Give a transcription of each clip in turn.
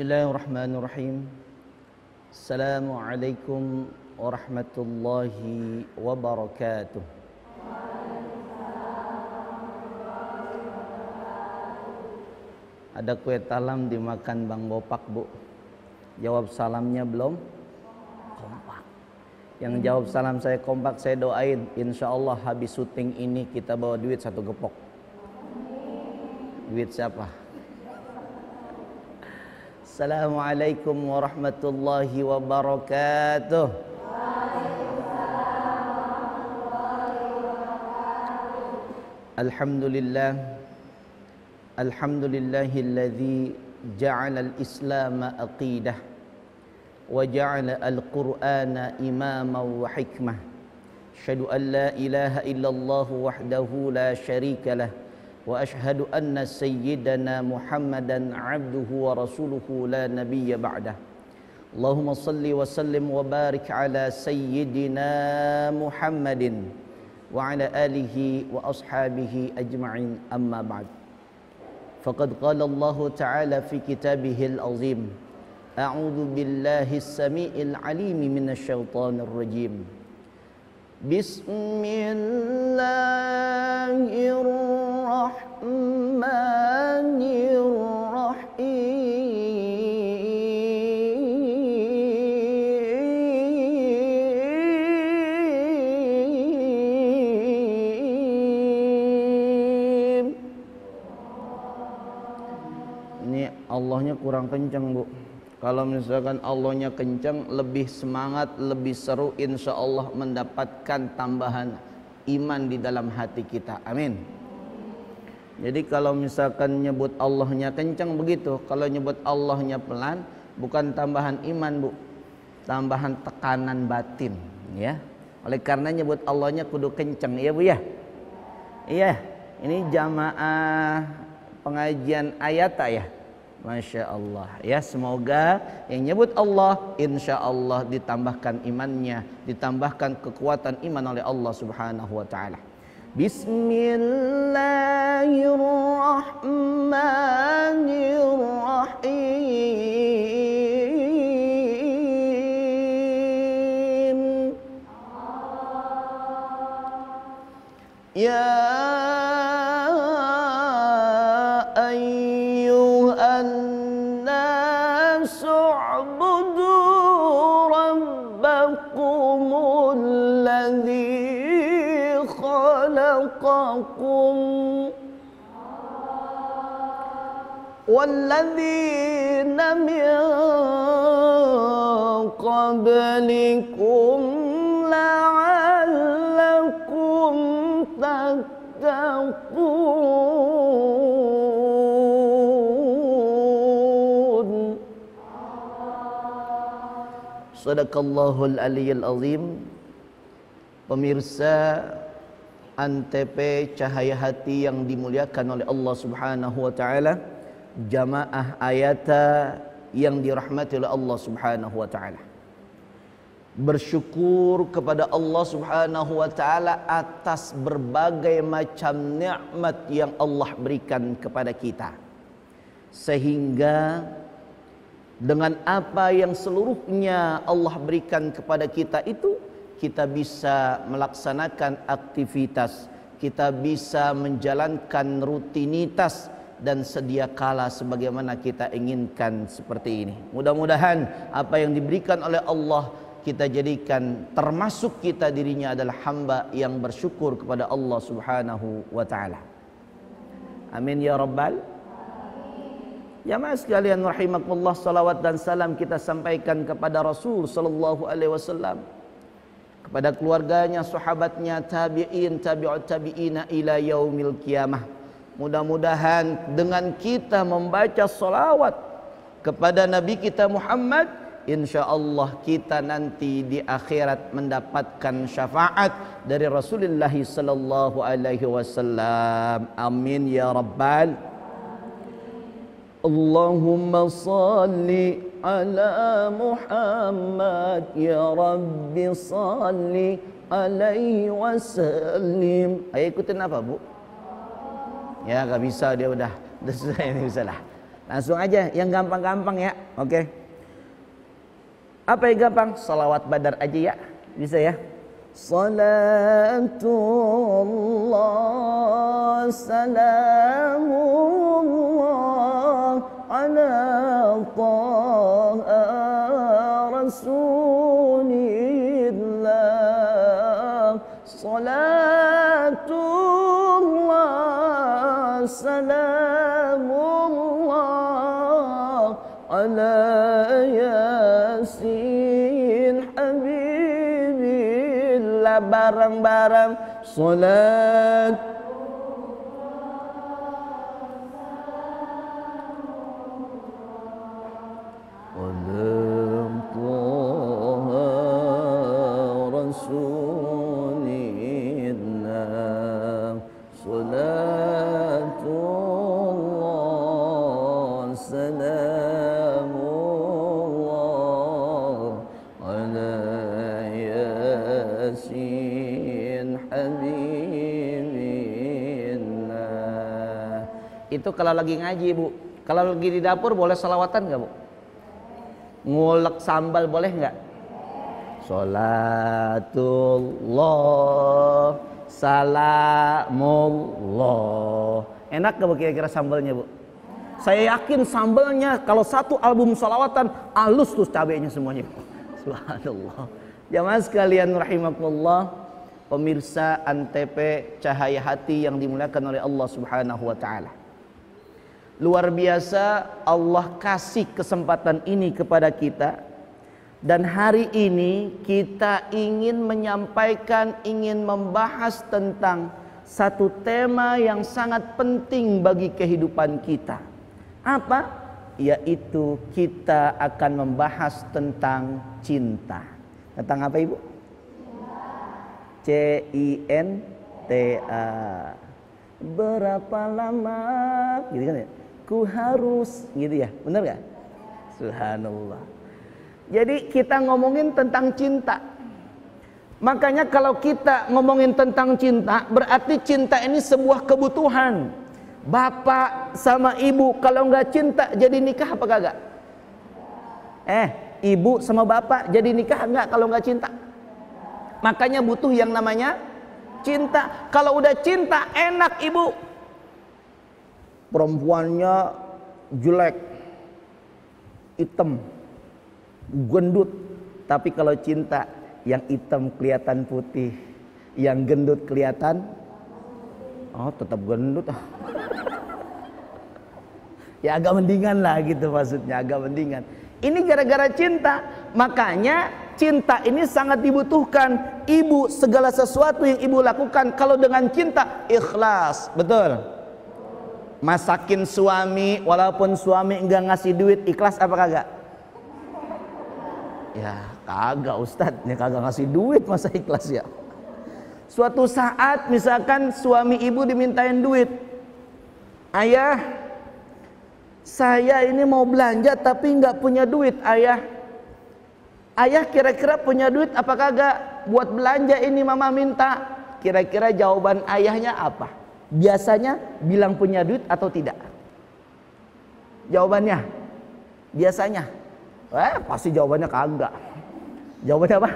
Bismillahirrahmanirrahim. Assalamualaikum warahmatullahi wabarakatuh. Ada kue talam dimakan Bang Bopak, Bu. Jawab salamnya belum? Kompak. Yang jawab salam saya kompak, saya doain insya Allah habis syuting ini kita bawa duit 1 gepok. Duit siapa? Assalamualaikum warahmatullahi wabarakatuh. Alhamdulillah. Alhamdulillahilladzi ja'ala al-islam aqidah wa ja'ala al-qur'ana imama wa hikmah. Asyhadu an la ilaha illallah wahdahu la syarika lah. Wa ashhadu anna sayyidana Muhammadan abduhu wa rasuluhu la nabiyya ba'dah. Allahumma salli wa sallim wa barik ala sayyidina Muhammadin wa ala alihi wa ashabihi ajma'in, amma ba'd. Faqad qala Allah ta'ala fi kitabihil azim. A'udzu billahi as-sami'il 'alim minasy syaithanir rajim. Bismillahirrahmanirrahim. Ini Allahnya kurang kencang, Bu. Kalau misalkan Allahnya kencang, lebih semangat, lebih seru, insya Allah mendapatkan tambahan iman di dalam hati kita. Amin. Jadi kalau misalkan nyebut Allahnya kencang begitu, kalau nyebut Allahnya pelan, bukan tambahan iman, Bu, tambahan tekanan batin, ya. Oleh karena nyebut Allahnya kudu kencang, ya Bu ya. Iya, ini jamaah pengajian ayat ya. Masya Allah, ya, semoga yang nyebut Allah insya Allah ditambahkan imannya, ditambahkan kekuatan iman oleh Allah Subhanahu wa ta'ala. Bismillahirrahmanirrahim. Ya وَالَّذِينَ مِنْ قَبْلِكُمْ لَعَلَّكُمْ تَتَّقُونَ. Sadaqallahul aliyyil azim. Pemirsa Antv Cahaya Hati yang dimuliakan oleh Allah Subhanahu wa ta'ala, jamaah ayata yang dirahmati oleh Allah Subhanahu wa ta'ala, bersyukur kepada Allah Subhanahu wa ta'ala atas berbagai macam nikmat yang Allah berikan kepada kita, sehingga dengan apa yang seluruhnya Allah berikan kepada kita itu, kita bisa melaksanakan aktivitas, kita bisa menjalankan rutinitas dan sedia kala sebagaimana kita inginkan seperti ini. Mudah-mudahan apa yang diberikan oleh Allah kita jadikan termasuk kita dirinya adalah hamba yang bersyukur kepada Allah Subhanahu wa ta'ala. Amin ya rabbal. Jamaah sekalian rahimakumullah, salawat dan salam kita sampaikan kepada Rasul sallallahu alaihi wasallam, kepada keluarganya, sahabatnya, tabi'in, tabi'ut tabi'ina ila yaumil qiyamah. Mudah-mudahan dengan kita membaca salawat kepada Nabi kita Muhammad, insya Allah kita nanti di akhirat mendapatkan syafaat dari Rasulullah sallallahu alaihi wasallam. Amin ya rabbal. Allahumma salli ala Muhammad ya Rabbi salli alaihi wasallim. Ayo ikutin apa, Bu? Ya, gak bisa, dia udah selesai, ini bisa lah. Langsung aja yang gampang-gampang ya. Oke. Apa yang gampang? Salawat Badar aja ya. Bisa ya? Salatullah salamullah ala taha rasulillah. Salatullah salamullah ala yasin habibillah. Bareng-bareng salat alam taha rasulillah. Salatullah salamullah ala yasin habibillah. Itu kalau lagi ngaji, Bu. Kalau lagi di dapur boleh salawatan nggak, Bu? Ngulek sambal boleh nggak? Salatullah salamullah. Enak gak Bu kira-kira sambalnya, Bu? Saya yakin sambalnya kalau satu album salawatan halus tuh cabenya semuanya. Subhanallah. Jamaah sekalian rahimakumullah, pemirsa Antv Cahaya Hati yang dimuliakan oleh Allah Subhanahu wa taala. Luar biasa Allah kasih kesempatan ini kepada kita. Dan hari ini kita ingin menyampaikan, ingin membahas tentang satu tema yang sangat penting bagi kehidupan kita. Apa? Yaitu kita akan membahas tentang cinta. Tentang apa, Ibu? C-I-N-T-A. Berapa lama gitu kan ya? Ku harus gitu ya. Benar gak? Subhanallah. Jadi kita ngomongin tentang cinta. Makanya kalau kita ngomongin tentang cinta, berarti cinta ini sebuah kebutuhan. Bapak sama ibu kalau nggak cinta jadi nikah apa kagak? Ibu sama bapak jadi nikah nggak kalau nggak cinta? Makanya butuh yang namanya cinta. Kalau udah cinta enak, Ibu. Perempuannya jelek, hitam, gendut, tapi kalau cinta yang hitam kelihatan putih, yang gendut kelihatan tetap gendut. Ya agak mendingan lah gitu maksudnya, agak mendingan. Ini gara-gara cinta. Makanya cinta ini sangat dibutuhkan. Ibu, segala sesuatu yang ibu lakukan kalau dengan cinta ikhlas, betul. Masakin suami walaupun suami enggak ngasih duit, ikhlas apa kagak? Ya kagak, Ustadz, ya kagak ngasih duit masa ikhlas ya. Suatu saat misalkan suami ibu dimintain duit, ayah saya ini mau belanja tapi nggak punya duit, ayah. Ayah kira-kira punya duit apa kagak buat belanja ini mama minta? Kira-kira jawaban ayahnya apa? Biasanya bilang punya duit atau tidak? Jawabannya biasanya pasti jawabannya kagak. Jawabannya apa?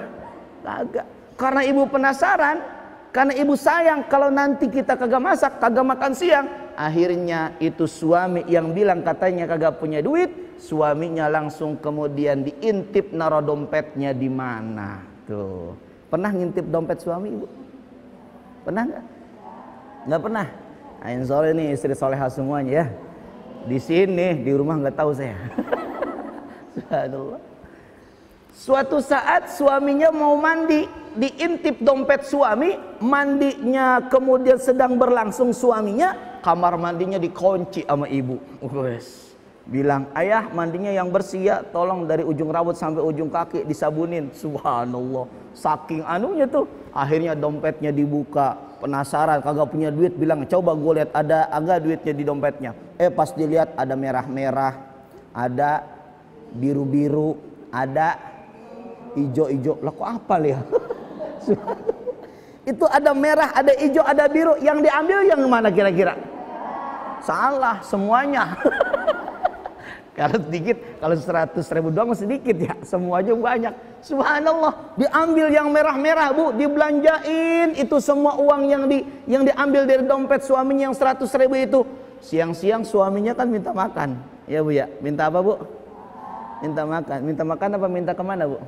Kagak. Karena ibu penasaran, karena ibu sayang kalau nanti kita kagak masak, kagak makan siang. Akhirnya itu suami yang bilang katanya kagak punya duit, suaminya langsung kemudian diintip naro dompetnya di mana. Tuh. Pernah ngintip dompet suami, Ibu? Pernah nggak? Nggak pernah. Nah, insya Allah ini istri soleha semuanya ya. Di sini, di rumah nggak tahu saya. Subhanallah. Suatu saat suaminya mau mandi, diintip dompet suami, mandinya kemudian sedang berlangsung suaminya, kamar mandinya dikunci sama ibu. Bilang, ayah mandinya yang bersih ya, tolong dari ujung rambut sampai ujung kaki disabunin. Subhanallah. Saking anunya tuh, akhirnya dompetnya dibuka. Penasaran, kagak punya duit, bilang coba gue lihat ada agak duitnya di dompetnya. Pas dilihat ada merah-merah, ada biru-biru, ada hijau-hijau. Lah kok apa ya? Itu ada merah, ada hijau, ada biru. Yang diambil yang mana kira-kira? Salah semuanya. Kalau sedikit, kalau 100.000 doang sedikit ya, semua aja banyak. Subhanallah, diambil yang merah-merah Bu, dibelanjain itu semua uang yang diambil dari dompet suaminya yang 100.000 itu. Siang-siang suaminya kan minta makan, ya Bu ya. Minta apa Bu? Minta makan. Minta makan apa minta kemana Bu?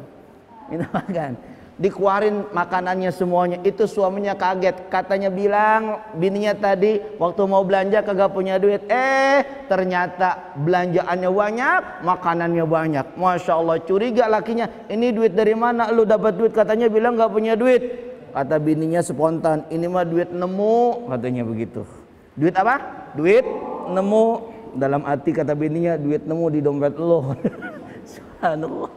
Minta makan. Dikeluarin makanannya semuanya. Itu suaminya kaget, katanya bilang bininya tadi waktu mau belanja kagak punya duit, ternyata belanjaannya banyak, makanannya banyak. Masya Allah, curiga lakinya, ini duit dari mana lu dapat duit? Katanya bilang gak punya duit. Kata bininya spontan, ini mah duit nemu, katanya begitu. Duit apa? Duit nemu. Dalam hati kata bininya, duit nemu di dompet lo. Subhanallah,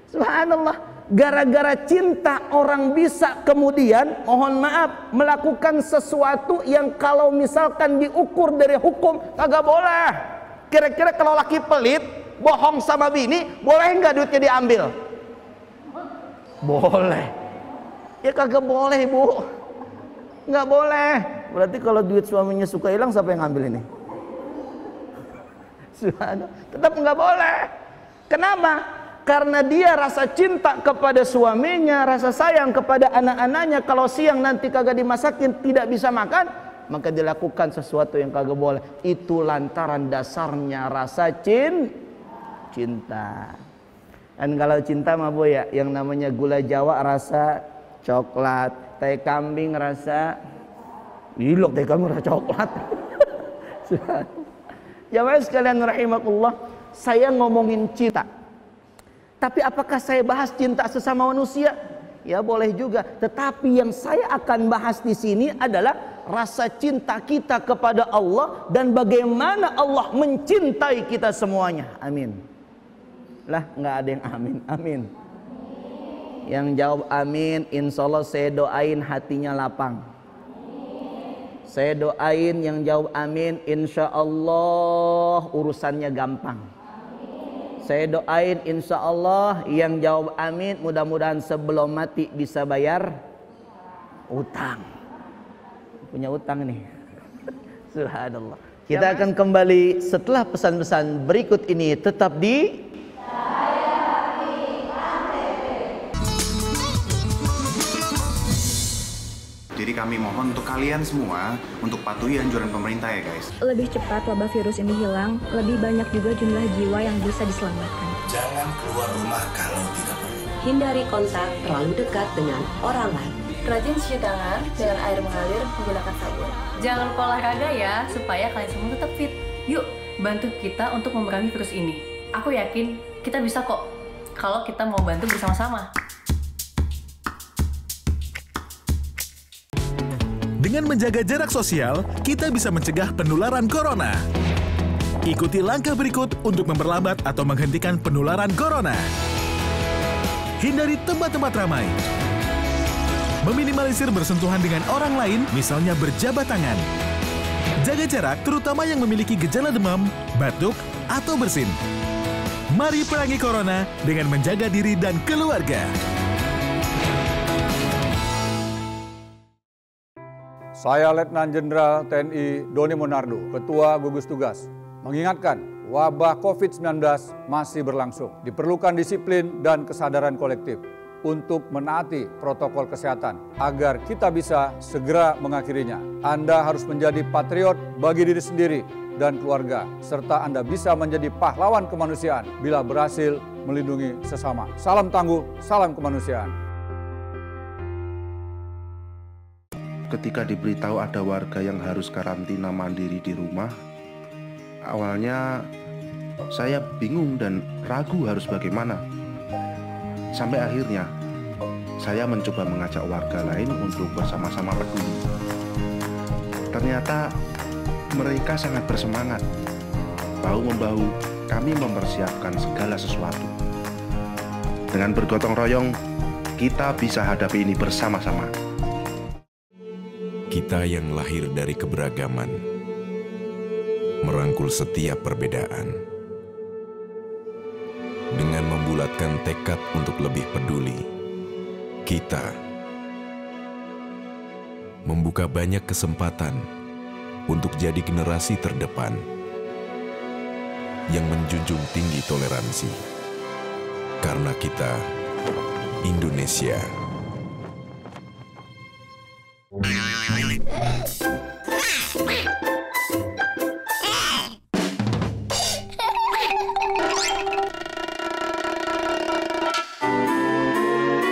subhanallah. Gara-gara cinta orang bisa kemudian, mohon maaf, melakukan sesuatu yang kalau misalkan diukur dari hukum kagak boleh. Kira-kira kalau laki pelit bohong sama bini, boleh nggak duitnya diambil? Boleh. Ya kagak boleh Bu, nggak boleh. Berarti kalau duit suaminya suka hilang, siapa yang ngambil ini? Tetap nggak boleh. Kenapa? Karena dia rasa cinta kepada suaminya, rasa sayang kepada anak-anaknya. Kalau siang nanti kagak dimasakin, tidak bisa makan, maka dilakukan sesuatu yang kagak boleh. Itu lantaran dasarnya rasa cinta. Dan kalau cinta mah Bu ya, yang namanya gula Jawa rasa coklat, teh kambing rasa ilok, teh kambing rasa coklat. Jamaah sekalian rahimakumullah, saya ngomongin cinta. Tapi apakah saya bahas cinta sesama manusia? Ya boleh juga. Tetapi yang saya akan bahas di sini adalah rasa cinta kita kepada Allah dan bagaimana Allah mencintai kita semuanya. Amin. Lah nggak ada yang amin. Amin. Yang jawab amin, insya Allah saya doain hatinya lapang. Saya doain yang jawab amin, insya Allah urusannya gampang. Saya doain insya Allah yang jawab amin mudah-mudahan sebelum mati bisa bayar utang. Punya utang nih. Subhanallah. Kita akan kembali setelah pesan-pesan berikut ini. Tetap di Jadi kami mohon untuk kalian semua untuk patuhi anjuran pemerintah ya guys. Lebih cepat wabah virus ini hilang, lebih banyak juga jumlah jiwa yang bisa diselamatkan. Jangan keluar rumah kalau tidak perlu. Hindari kontak terlalu dekat dengan orang lain. Rajin cuci tangan dengan air mengalir menggunakan sabun. Jangan lupa olahraga ya, supaya kalian semua tetap fit. Yuk, bantu kita untuk memerangi virus ini. Aku yakin kita bisa kok, kalau kita mau bantu bersama-sama. Dengan menjaga jarak sosial, kita bisa mencegah penularan corona. Ikuti langkah berikut untuk memperlambat atau menghentikan penularan corona. Hindari tempat-tempat ramai. Meminimalisir bersentuhan dengan orang lain, misalnya berjabat tangan. Jaga jarak, terutama yang memiliki gejala demam, batuk, atau bersin. Mari perangi corona dengan menjaga diri dan keluarga. Saya Letnan Jenderal TNI Doni Monardo, Ketua Gugus Tugas, mengingatkan wabah COVID-19 masih berlangsung. Diperlukan disiplin dan kesadaran kolektif untuk menaati protokol kesehatan agar kita bisa segera mengakhirinya. Anda harus menjadi patriot bagi diri sendiri dan keluarga, serta Anda bisa menjadi pahlawan kemanusiaan bila berhasil melindungi sesama. Salam tangguh, salam kemanusiaan. Ketika diberitahu ada warga yang harus karantina mandiri di rumah, awalnya saya bingung dan ragu harus bagaimana. Sampai akhirnya saya mencoba mengajak warga lain untuk bersama-sama peduli. Ternyata mereka sangat bersemangat. Bahu-membahu kami mempersiapkan segala sesuatu. Dengan bergotong royong, kita bisa hadapi ini bersama-sama. Kita yang lahir dari keberagaman, merangkul setiap perbedaan. Dengan membulatkan tekad untuk lebih peduli, kita membuka banyak kesempatan untuk jadi generasi terdepan. yang menjunjung tinggi toleransi. Karena kita Indonesia.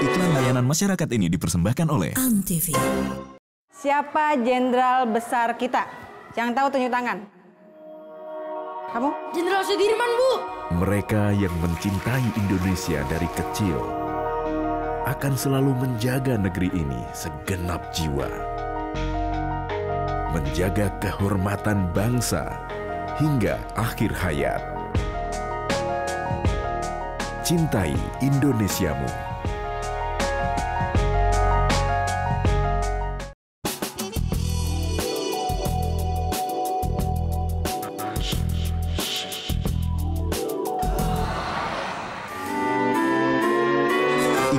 Iklan layanan masyarakat ini dipersembahkan oleh Antv. Siapa jenderal besar kita? Yang tahu tunjuk tangan. Kamu? Jenderal Sudirman, Bu. Mereka yang mencintai Indonesia dari kecil akan selalu menjaga negeri ini segenap jiwa. Menjaga kehormatan bangsa hingga akhir hayat. Cintai Indonesiamu.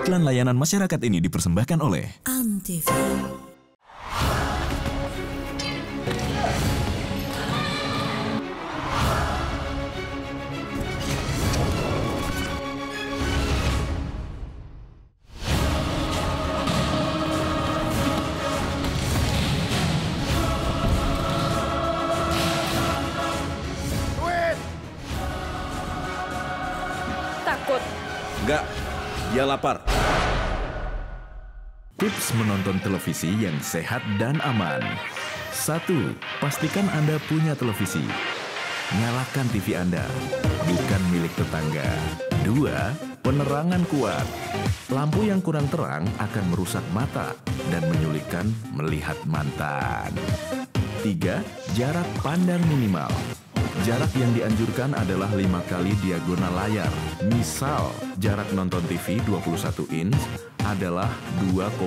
Iklan layanan masyarakat ini dipersembahkan oleh Antv. Takut. Enggak, dia lapar. Tips menonton televisi yang sehat dan aman. 1. Pastikan Anda punya televisi. Nyalakan TV Anda, bukan milik tetangga. 2. Penerangan kuat. Lampu yang kurang terang akan merusak mata dan menyulitkan melihat mantan. 3. Jarak pandang minimal. Jarak yang dianjurkan adalah 5 kali diagonal layar. Misal, jarak nonton TV 21 inch adalah 2,56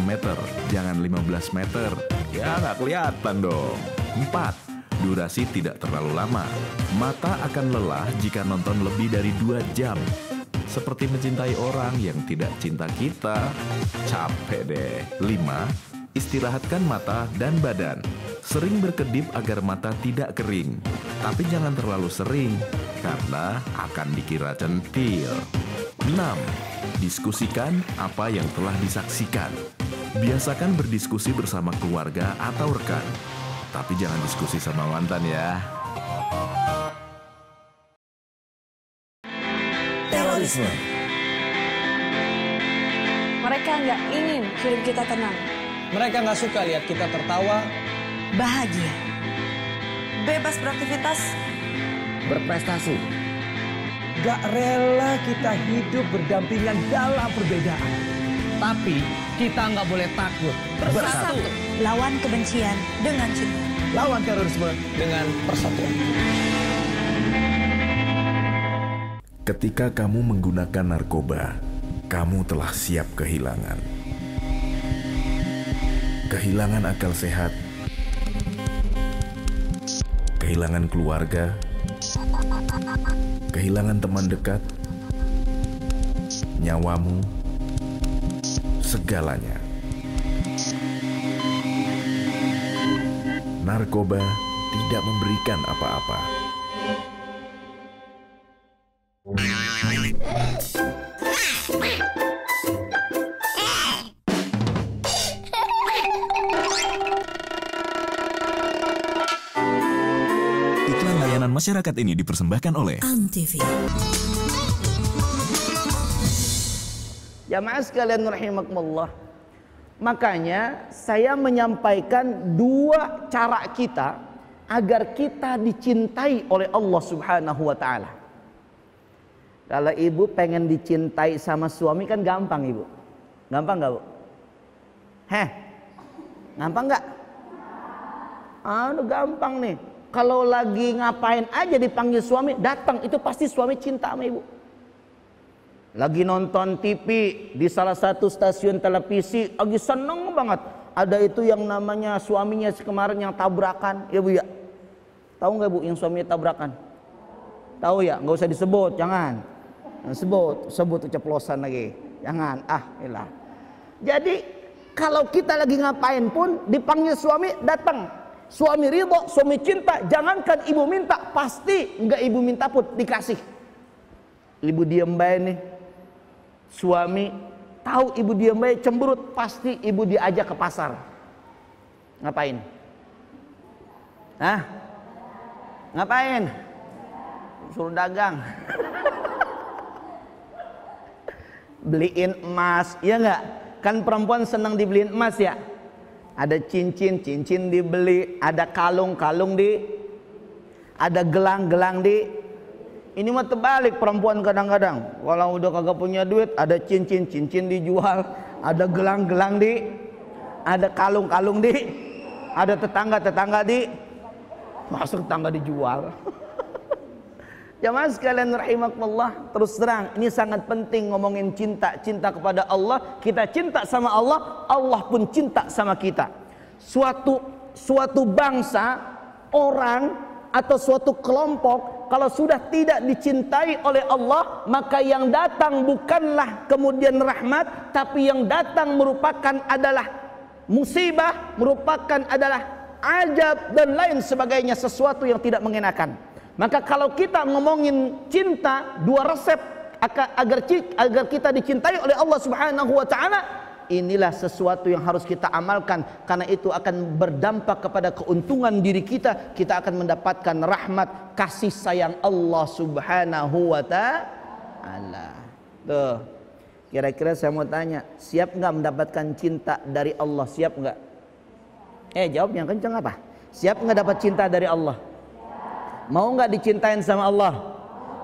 meter, jangan 15 meter. Ya, nggak kelihatan dong. 4. Durasi tidak terlalu lama. Mata akan lelah jika nonton lebih dari 2 jam. Seperti mencintai orang yang tidak cinta kita. Capek deh. 5. Istirahatkan mata dan badan. Sering berkedip agar mata tidak kering. Tapi jangan terlalu sering, karena akan dikira centil. 6. Diskusikan apa yang telah disaksikan. Biasakan berdiskusi bersama keluarga atau rekan. Tapi jangan diskusi sama mantan ya. Terorisme. Mereka nggak ingin hidup kita tenang. Mereka nggak suka lihat kita tertawa, bahagia, bebas beraktivitas, berprestasi. Gak rela kita hidup berdampingan dalam perbedaan. Tapi kita nggak boleh takut. bersatu. Lawan kebencian dengan cinta. Lawan terorisme dengan persatuan. Ketika kamu menggunakan narkoba, kamu telah siap kehilangan. Kehilangan akal sehat, kehilangan keluarga, kehilangan teman dekat, nyawamu, segalanya. Narkoba tidak memberikan apa-apa. Iklan layanan masyarakat ini dipersembahkan oleh Antv. Jamaah sekalian rahimakumullah. Makanya saya menyampaikan 2 cara kita agar kita dicintai oleh Allah Subhanahu wa taala. Kalau ibu pengen dicintai sama suami kan gampang, ibu. Gampang nggak, Bu? Gampang nggak? Gampang nih. Kalau lagi ngapain aja dipanggil suami, datang, itu pasti suami cinta sama ibu. Lagi nonton TV di salah satu stasiun televisi, lagi seneng banget. Ada itu yang namanya suaminya kemarin yang tabrakan, ya Bu ya. Tahu nggak Bu yang suaminya tabrakan? Tahu ya? Nggak usah disebut, jangan. Sebut keceplosan lagi. Jangan, ilah. Jadi kalau kita lagi ngapain pun dipanggil suami, datang. Suami ridho, suami cinta, jangankan ibu minta, pasti enggak ibu minta pun dikasih. Ibu diam bae nih, suami tahu ibu diam bae cemberut, pasti ibu diajak ke pasar. Ngapain? Hah? Ngapain? Suruh dagang. Beliin emas, ya enggak? Kan perempuan senang dibeliin emas ya. Ada cincin dibeli, ada kalung ada gelang di. Ini mah terbalik perempuan kadang-kadang. Kalau udah kagak punya duit, ada cincin dijual, ada gelang di, ada kalung di, ada tetangga di, masuk tetangga dijual. Jamaah sekalian rahimakumullah, terus terang ini sangat penting ngomongin cinta kepada Allah. Kita cinta sama Allah, Allah pun cinta sama kita. Suatu bangsa, orang atau suatu kelompok kalau sudah tidak dicintai oleh Allah, maka yang datang bukanlah kemudian rahmat, tapi yang datang merupakan adalah musibah, merupakan adalah ajab dan lain sebagainya, sesuatu yang tidak mengenakan. Maka kalau kita ngomongin cinta, dua resep agar kita dicintai oleh Allah Subhanahu wa taala, inilah sesuatu yang harus kita amalkan, karena itu akan berdampak kepada keuntungan diri kita. Kita akan mendapatkan rahmat kasih sayang Allah Subhanahu wa taala. Tuh. Kira-kira saya mau tanya, siap nggak mendapatkan cinta dari Allah? Siap nggak? Jawab yang kencang apa? Siap nggak dapat cinta dari Allah? Mau nggak dicintain sama Allah?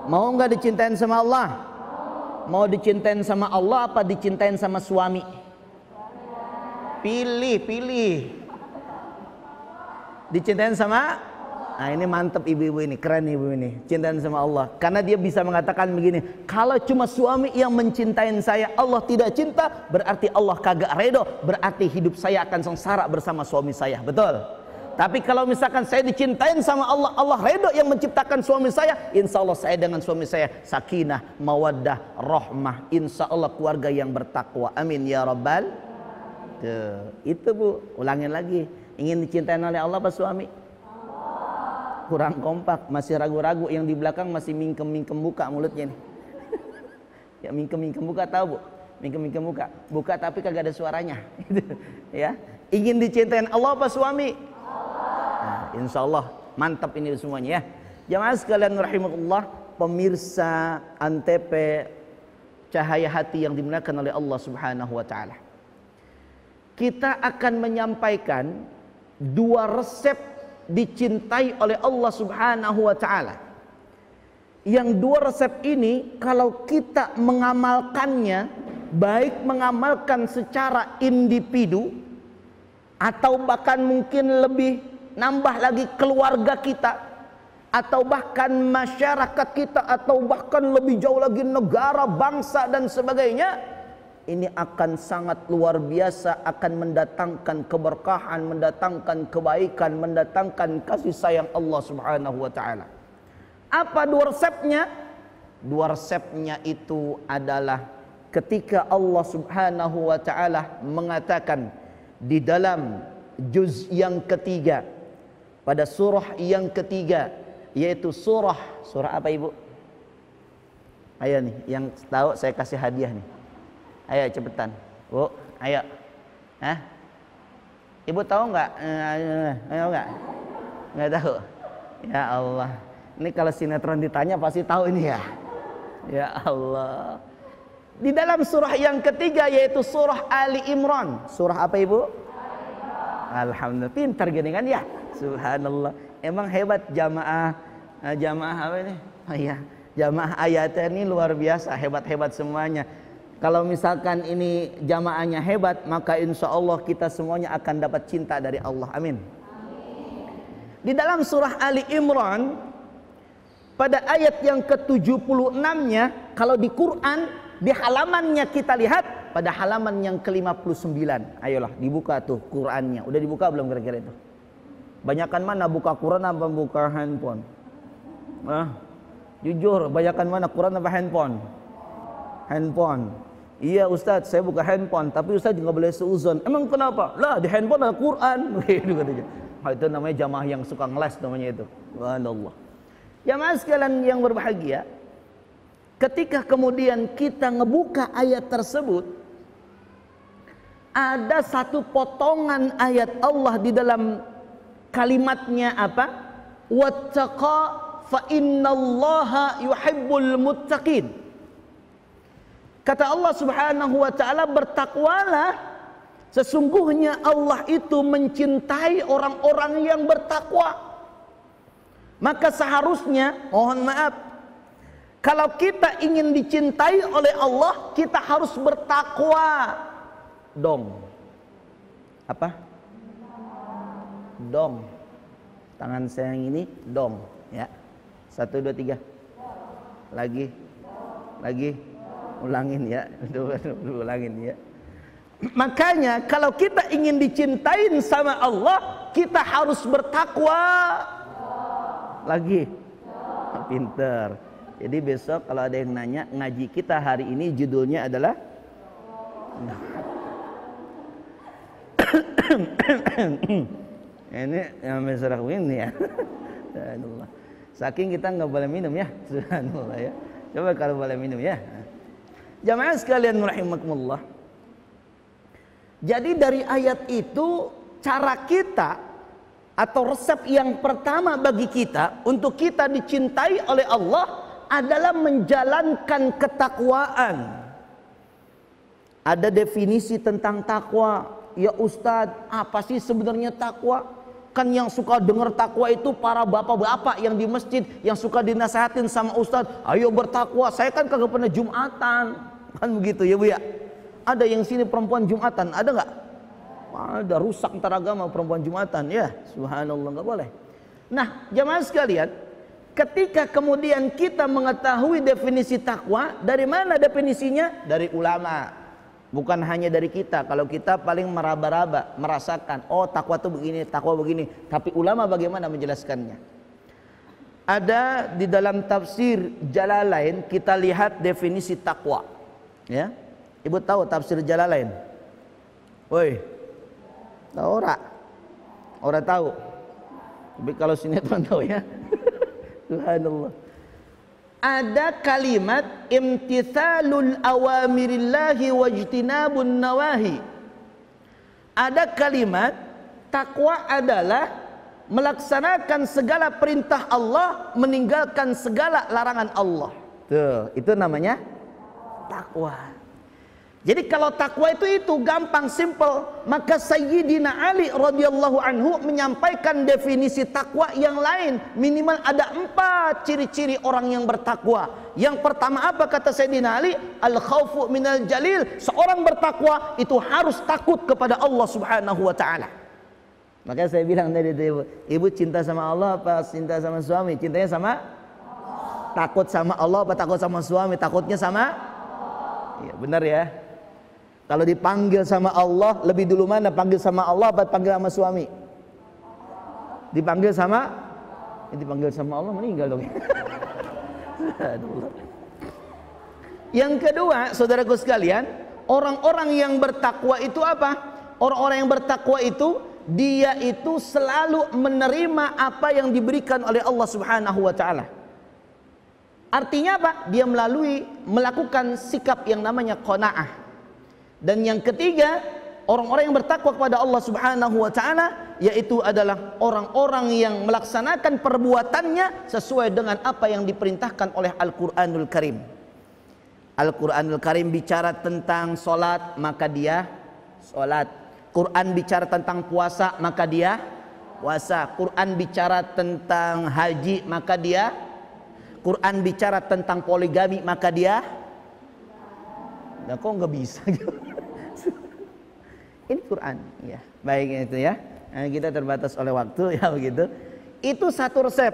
Mau nggak dicintain sama Allah? Mau dicintain sama Allah apa dicintain sama suami? Pilih. Dicintain sama? Nah ini mantep ibu-ibu ini, keren ibu ini, cintain sama Allah. Karena dia bisa mengatakan begini, kalau cuma suami yang mencintai saya, Allah tidak cinta, berarti Allah kagak redo, berarti hidup saya akan sengsara bersama suami saya. Betul? Tapi kalau misalkan saya dicintain sama Allah, Allah redho yang menciptakan suami saya, insya Allah saya dengan suami saya sakinah, mawaddah, rahmah, insya Allah keluarga yang bertakwa. Amin ya rabbal. Tuh, itu bu, ulangin lagi. Ingin dicintain oleh Allah apa suami? Kurang kompak, masih ragu-ragu. Yang di belakang masih mingkem-mingkem buka mulutnya nih. Ya mingkem-mingkem buka, tahu bu? Mingkem-mingkem buka tapi kagak ada suaranya. Ya, ingin dicintain Allah apa suami? Nah, insya Allah mantap ini semuanya ya. Jamaah sekalian rahimakumullah, pemirsa Antv Cahaya Hati yang dimuliakan oleh Allah Subhanahu wa taala. Kita akan menyampaikan dua resep dicintai oleh Allah Subhanahu wa taala. Yang dua resep ini kalau kita mengamalkannya, baik mengamalkan secara individu atau bahkan mungkin lebih nambah lagi keluarga kita, atau bahkan masyarakat kita, atau bahkan lebih jauh lagi negara, bangsa dan sebagainya, ini akan sangat luar biasa, akan mendatangkan keberkahan, mendatangkan kebaikan, mendatangkan kasih sayang Allah Subhanahu wa taala. Apa dua resepnya? Dua resepnya itu adalah ketika Allah Subhanahu wa taala mengatakan di dalam juz yang ketiga, pada surah yang ketiga, yaitu surah apa ibu? Ayo nih, yang tahu saya kasih hadiah nih. Ayo cepetan, bu, ayo. Hah? Ibu tahu nggak? Ayo nggak? Nggak tahu. Ya Allah, ini kalau sinetron ditanya pasti tahu ini ya. Ya Allah. Di dalam surah yang ketiga yaitu surah Ali Imran. Surah apa ibu? Alhamdulillah, pintar gini kan ya. Subhanallah, emang hebat jamaah apa ini? Oh iya, jamaah ayatnya ini luar biasa, hebat-hebat semuanya. Kalau misalkan ini jamaahnya hebat, maka insya Allah kita semuanya akan dapat cinta dari Allah. Amin. Di dalam surah Ali Imran, pada ayat yang ke-76-nya, kalau di Quran, di halamannya kita lihat, pada halaman yang ke-59. Ayolah, dibuka tuh Qurannya. Udah dibuka belum kira-kira itu? Banyakan mana buka Quran apa buka handphone? Jujur, banyakan mana Quran apa handphone? Handphone. Iya Ustadz, saya buka handphone, tapi Ustadz nggak boleh seuzon. Emang kenapa? Lah di handphone ada Quran. Gitu katanya. Itu namanya jamaah yang suka ngeles namanya itu. Subhanallah. Jamaah sekalian yang berbahagia, ketika kemudian kita ngebuka ayat tersebut, ada satu potongan ayat Allah di dalam kalimatnya apa? Wattaqa fa innallaha yuhibbul muttaqin. Kata Allah Subhanahu wa taala, bertakwalah, sesungguhnya Allah itu mencintai orang-orang yang bertakwa. Maka seharusnya, mohon maaf, kalau kita ingin dicintai oleh Allah, kita harus bertakwa. Dong. Apa? Dong. Tangan saya yang ini dong, ya. 1 2 3. Lagi. Ulangin ya. Ulangin ya. Makanya kalau kita ingin dicintain sama Allah, kita harus bertakwa. Lagi. Pinter. Jadi besok kalau ada yang nanya, ngaji kita hari ini judulnya adalah ini yang masalah ini ya. Subhanallah. Saking kita nggak boleh minum ya. Subhanallah ya. Coba kalau boleh minum ya. Jamaah sekalian rahimakumullah. Jadi dari ayat itu, cara kita atau resep yang pertama bagi kita untuk kita dicintai oleh Allah adalah menjalankan ketakwaan. Ada definisi tentang takwa. Ya Ustadz, apa sih sebenarnya takwa? Kan yang suka dengar takwa itu para bapak-bapak yang di masjid, yang suka dinasehatin sama Ustadz, ayo bertakwa. Saya kan kagak pernah Jumatan. Kan begitu ya Bu ya. Ada yang sini perempuan Jumatan, ada nggak? Ada, rusak ntar agama perempuan Jumatan ya. Subhanallah, nggak boleh. Nah jamaah sekalian, ketika kemudian kita mengetahui definisi takwa, dari mana definisinya? Dari ulama, bukan hanya dari kita. Kalau kita paling meraba-raba, merasakan, oh takwa itu begini, takwa begini. Tapi ulama bagaimana menjelaskannya? Ada di dalam tafsir Jalalain, kita lihat definisi takwa. Ya, Ibu tahu tafsir Jalalain? Woi, tahu ora? Ora tahu. Tapi kalau sinetron tahu ya. Subhanallah. Ada kalimat imtithalul awamirillahi wajtinabun nawahi. Ada kalimat takwa adalah melaksanakan segala perintah Allah, meninggalkan segala larangan Allah. Tuh, itu namanya takwa. Jadi kalau takwa itu gampang, simple. Maka Sayyidina Ali radhiyallahu anhu menyampaikan definisi takwa yang lain. Minimal ada 4 ciri-ciri orang yang bertakwa. Yang pertama apa kata Sayyidina Ali? Al-khawfu minal jalil. Seorang bertakwa itu harus takut kepada Allah Subhanahu wa taala. Makanya saya bilang tadi ibu cinta sama Allah apa cinta sama suami? Cintanya sama takut sama Allah apa takut sama suami? Takutnya sama? Ya, benar ya. Kalau dipanggil sama Allah, lebih dulu mana? Panggil sama Allah atau panggil sama suami? Dipanggil sama Allah meninggal dong. Yang kedua, saudaraku sekalian, orang-orang yang bertakwa itu apa? Orang-orang yang bertakwa itu, dia itu selalu menerima apa yang diberikan oleh Allah Subhanahu wa taala. Artinya apa? Dia melakukan sikap yang namanya qanaah. Dan yang ketiga, orang-orang yang bertakwa kepada Allah Subhanahu wa taala yaitu adalah orang-orang yang melaksanakan perbuatannya sesuai dengan apa yang diperintahkan oleh Al-Qur'anul Karim. Al-Qur'anul Karim bicara tentang salat, maka dia salat. Quran bicara tentang puasa, maka dia puasa. Quran bicara tentang haji, maka dia. Quran bicara tentang poligami, maka dia. Nah, kok nggak bisa gitu? Ini Quran, ya. Baik itu ya. Nah, kita terbatas oleh waktu ya begitu. Itu satu resep.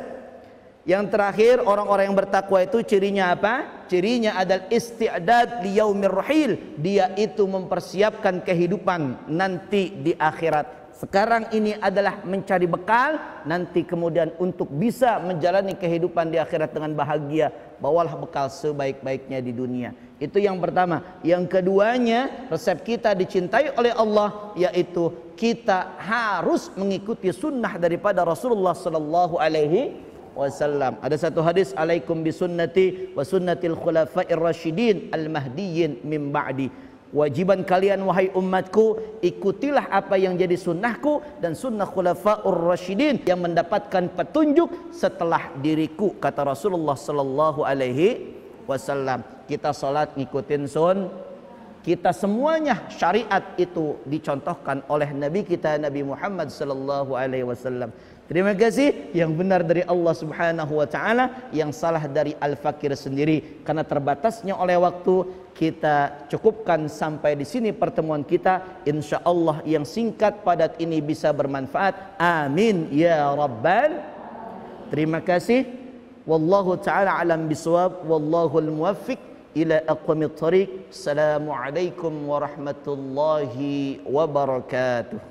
Yang terakhir, orang-orang yang bertakwa itu cirinya apa? Cirinya adalah isti'dad li yaumir rahil. Dia itu mempersiapkan kehidupan nanti di akhirat. sekarang ini adalah mencari bekal, nanti kemudian untuk bisa menjalani kehidupan di akhirat dengan bahagia, bawalah bekal sebaik-baiknya di dunia. Itu yang pertama. Yang keduanya, resep kita dicintai oleh Allah, yaitu kita harus mengikuti sunnah daripada Rasulullah sallallahu alaihi wasallam. Ada satu hadis, alaikum bisunnati wa sunnatil khulafa'ir rasyidin al-mahdiyyin min ba'di. Wajiban kalian wahai umatku, ikutilah apa yang jadi sunnahku dan sunnah khulafa'ur rasyidin yang mendapatkan petunjuk setelah diriku, kata Rasulullah sallallahu alaihi wasallam. Kita salat ngikutin kita semuanya syariat itu dicontohkan oleh Nabi kita Nabi Muhammad sallallahu alaihi wasallam. Terima kasih. Yang benar dari Allah Subhanahu wa taala, yang salah dari al-fakir sendiri. Karena terbatasnya oleh waktu, kita cukupkan sampai di sini pertemuan kita. Insyaallah yang singkat padat ini bisa bermanfaat. Amin ya rabbal. Terima kasih. Wallahu taala alam bisawab, wallahul muwaffiq ila aqwamit thariq. Assalamualaikum warahmatullahi wabarakatuh.